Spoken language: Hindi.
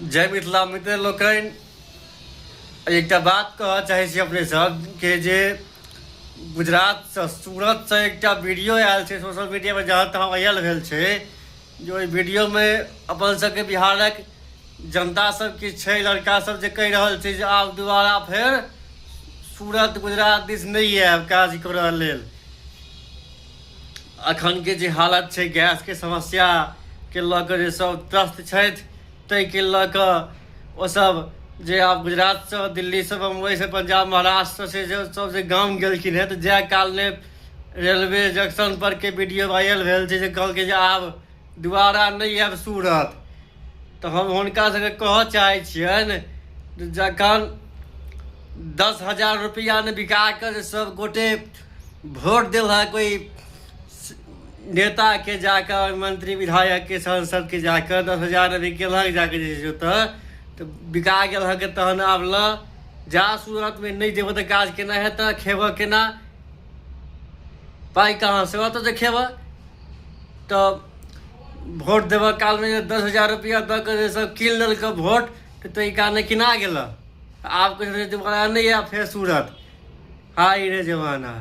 जय मिथिला मित्र लोकनि एकटा बात कहऽ चाहै छी अपने सब के जे गुजरात से सूरत से एकटा वीडियो आयल छै सोशल मीडिया पर जहाँ तहाँ वायरल भेल छै जो ओहि वीडियो में अपन सबके बिहारक जनता सब के छै लड़का सब जे कहि रहल छै जे आब दोबारा फेर सूरत गुजरात दिस नहीं आयब काज करऽ लेल। अखन के जे हालत छै गैस के समस्या के लऽ कऽ जे सब त्रस्त छथि ताहि के लऽ कऽ ओ सब जे आब गुजरात से दिल्ली से बम्बई से पंजाब महाराष्ट्र से जो सब जे गाम गेलखिन हैं तो जाय काल में रेलवे जंक्शन पर के वीडियो वायरल भेल छै जे कहलकै जे आब दोबारा नहीं आयब सूरत। तो हम हुनका सबके कहऽ चाहै छियनि जखन 10,000 रुपया ने बिका कर सब गोटे वोट दिल है कोई नेता के जाकर मंत्री विधायक के सांसद के जाकर 10,000 अभी केलक जाकर तो बिका गेल है के तहन आब ल जा सूरत में नहीं जेबो तो काज केना हेतै खेब केना पाई कहाँ से तो जे खेब तो वोट देव काल में 10,000 रुपया दऽ कऽ सब कीन लेलक वोट तो ई काने किना गेल आब दोबारा नहीं आयब फेर सूरत। हाय रे जमाना।